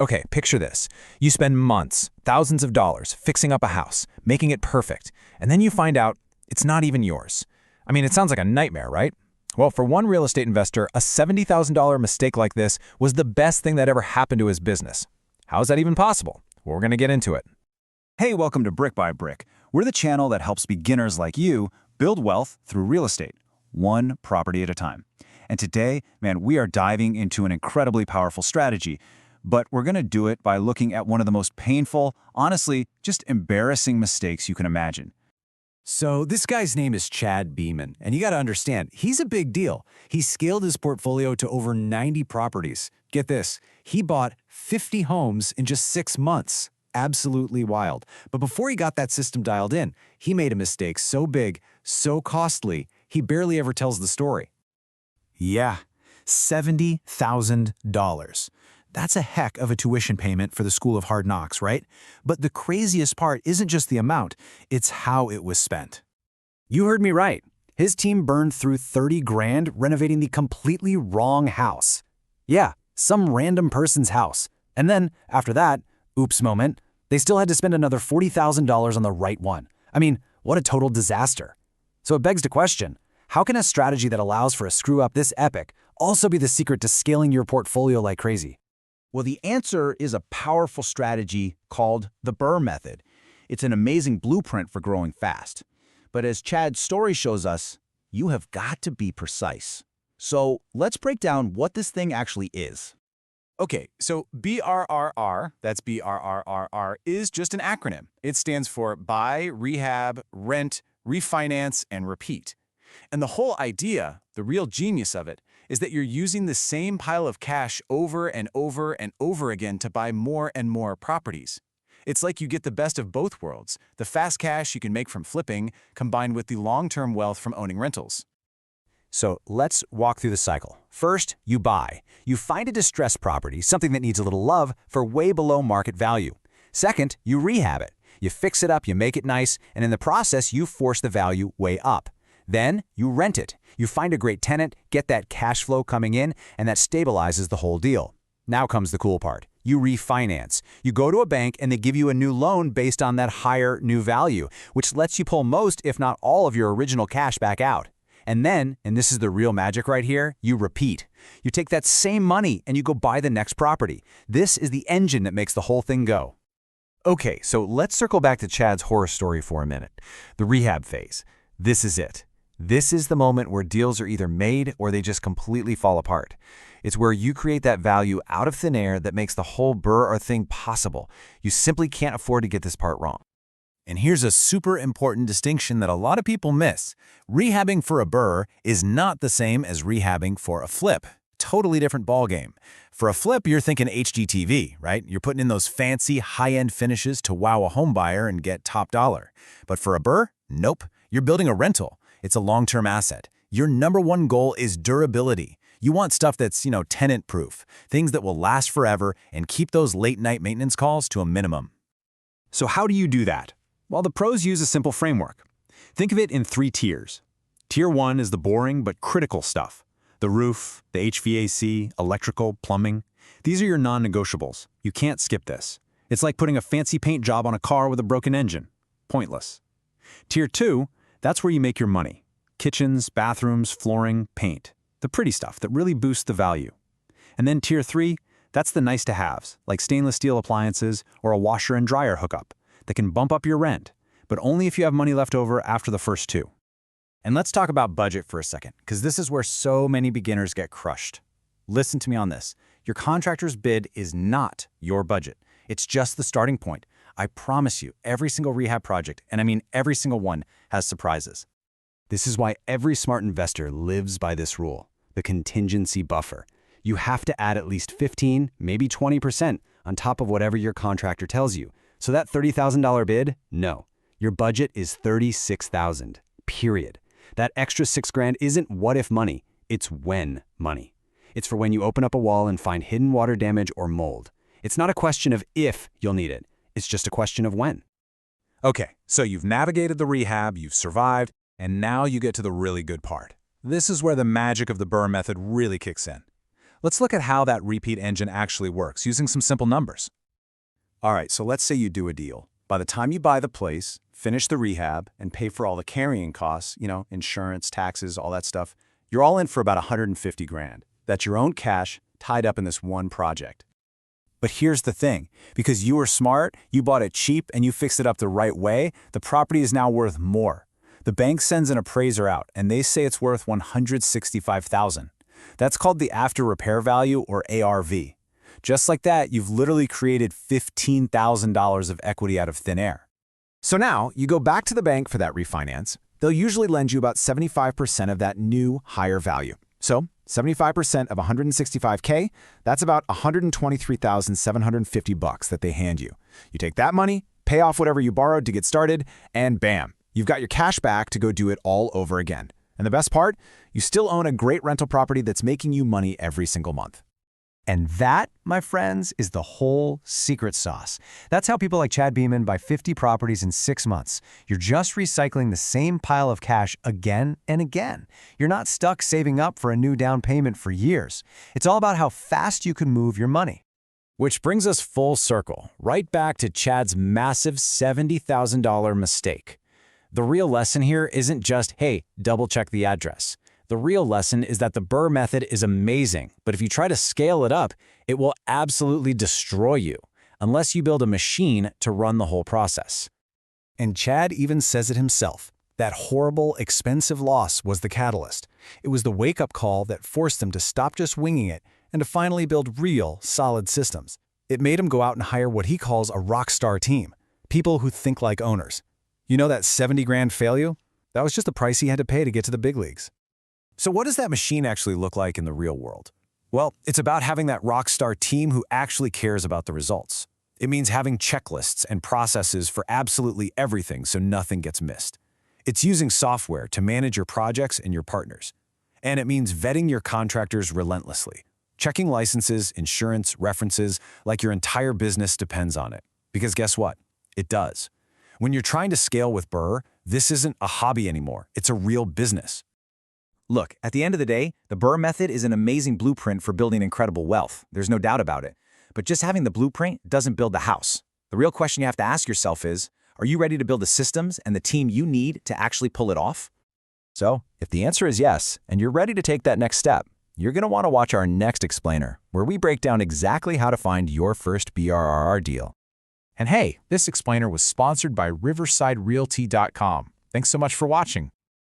Okay, picture this. You spend months, thousands of dollars, fixing up a house, making it perfect, and then you find out it's not even yours. I mean, it sounds like a nightmare, right? Well, for one real estate investor, a $70,000 mistake like this was the best thing that ever happened to his business. How is that even possible? Well, we're going to get into it. Hey, welcome to Brick by Brick. We're the channel that helps beginners like you build wealth through real estate, one property at a time. And today, man, we are diving into an incredibly powerful strategy, but we're going to do it by looking at one of the most painful, honestly, just embarrassing mistakes you can imagine. So this guy's name is Chad Beeman, and you got to understand, he's a big deal. He scaled his portfolio to over 90 properties. Get this, he bought 50 homes in just 6 months. Absolutely wild. But before he got that system dialed in, he made a mistake so big, so costly, he barely ever tells the story. Yeah, $70,000. That's a heck of a tuition payment for the School of Hard Knocks, right? But the craziest part isn't just the amount, it's how it was spent. You heard me right. His team burned through 30 grand renovating the completely wrong house. Yeah, some random person's house. And then, after that, oops moment, they still had to spend another $40,000 on the right one. I mean, what a total disaster. So it begs the question, how can a strategy that allows for a screw-up this epic also be the secret to scaling your portfolio like crazy? Well, the answer is a powerful strategy called the BRRRR method. It's an amazing blueprint for growing fast. But as Chad's story shows us, you have got to be precise. So let's break down what this thing actually is. Okay, so BRRRR, that's BRRRR, is just an acronym. It stands for Buy, Rehab, Rent, Refinance, and Repeat. And the whole idea, the real genius of it, is that you're using the same pile of cash over and over and over again to buy more and more properties. It's like you get the best of both worlds, the fast cash you can make from flipping, combined with the long-term wealth from owning rentals. So let's walk through the cycle. First, you buy. You find a distressed property, something that needs a little love, for way below market value. Second, you rehab it. You fix it up, you make it nice, and in the process, you force the value way up. Then, you rent it. You find a great tenant, get that cash flow coming in, and that stabilizes the whole deal. Now comes the cool part. You refinance. You go to a bank and they give you a new loan based on that higher new value, which lets you pull most, if not all, of your original cash back out. And then, and this is the real magic right here, you repeat. You take that same money and you go buy the next property. This is the engine that makes the whole thing go. Okay, so let's circle back to Chad's horror story for a minute. The rehab phase. This is it. This is the moment where deals are either made or they just completely fall apart. It's where you create that value out of thin air that makes the whole BRRRR thing possible. You simply can't afford to get this part wrong. And here's a super important distinction that a lot of people miss. Rehabbing for a BRRRR is not the same as rehabbing for a flip. Totally different ballgame. For a flip, you're thinking HGTV, right? You're putting in those fancy high-end finishes to wow a home buyer and get top dollar. But for a BRRRR, nope. You're building a rental. It's a long-term asset. Your number one goal is durability. You want stuff that's, tenant-proof, things that will last forever and keep those late-night maintenance calls to a minimum. So how do you do that? Well, the pros use a simple framework. Think of it in 3 tiers. Tier 1 is the boring but critical stuff. The roof, the HVAC, electrical, plumbing. These are your non-negotiables. You can't skip this. It's like putting a fancy paint job on a car with a broken engine. Pointless. Tier 2, that's where you make your money. Kitchens, bathrooms, flooring, paint. The pretty stuff that really boosts the value. And then Tier 3, that's the nice-to-haves, like stainless steel appliances or a washer and dryer hookup that can bump up your rent, but only if you have money left over after the first 2. And let's talk about budget for a second, because this is where so many beginners get crushed. Listen to me on this. Your contractor's bid is not your budget. It's just the starting point. I promise you, every single rehab project, and I mean every single one, has surprises. This is why every smart investor lives by this rule, the contingency buffer. You have to add at least 15, maybe 20% on top of whatever your contractor tells you. So that $30,000 bid, no. Your budget is $36,000, period. That extra $6,000 isn't what-if money, it's when money. It's for when you open up a wall and find hidden water damage or mold. It's not a question of if you'll need it, it's just a question of when. Okay, so you've navigated the rehab, you've survived, and now you get to the really good part. This is where the magic of the BRRRR method really kicks in. Let's look at how that repeat engine actually works using some simple numbers. All right, so let's say you do a deal. By the time you buy the place, finish the rehab, and pay for all the carrying costs, insurance, taxes, all that stuff, you're all in for about 150 grand. That's your own cash tied up in this one project. But here's the thing, because you were smart, you bought it cheap, and you fixed it up the right way, the property is now worth more. The bank sends an appraiser out, and they say it's worth $165,000. That's called the after repair value, or ARV. Just like that, you've literally created $15,000 of equity out of thin air. So now, you go back to the bank for that refinance. They'll usually lend you about 75% of that new, higher value. So, 75% of $165K, that's about $123,750 that they hand you. You take that money, pay off whatever you borrowed to get started, and bam, you've got your cash back to go do it all over again. And the best part, you still own a great rental property that's making you money every single month. And that, my friends, is the whole secret sauce. That's how people like Chad Beeman buy 50 properties in 6 months. You're just recycling the same pile of cash again and again. You're not stuck saving up for a new down payment for years. It's all about how fast you can move your money. Which brings us full circle, right back to Chad's massive $70,000 mistake. The real lesson here isn't just, hey, double-check the address. The real lesson is that the BRRRR method is amazing, but if you try to scale it up, it will absolutely destroy you, unless you build a machine to run the whole process. And Chad even says it himself. That horrible, expensive loss was the catalyst. It was the wake-up call that forced him to stop just winging it and to finally build real, solid systems. It made him go out and hire what he calls a rock star team, people who think like owners. You know that 70 grand failure? That was just the price he had to pay to get to the big leagues. So what does that machine actually look like in the real world? Well, it's about having that rockstar team who actually cares about the results. It means having checklists and processes for absolutely everything so nothing gets missed. It's using software to manage your projects and your partners. And it means vetting your contractors relentlessly, checking licenses, insurance, references, like your entire business depends on it. Because guess what? It does. When you're trying to scale with BRRRR, this isn't a hobby anymore. It's a real business. Look, at the end of the day, the BRRRR method is an amazing blueprint for building incredible wealth. There's no doubt about it. But just having the blueprint doesn't build the house. The real question you have to ask yourself is, are you ready to build the systems and the team you need to actually pull it off? So, if the answer is yes, and you're ready to take that next step, you're going to want to watch our next explainer, where we break down exactly how to find your first BRRRR deal. And hey, this explainer was sponsored by RiversideRealty.com. Thanks so much for watching.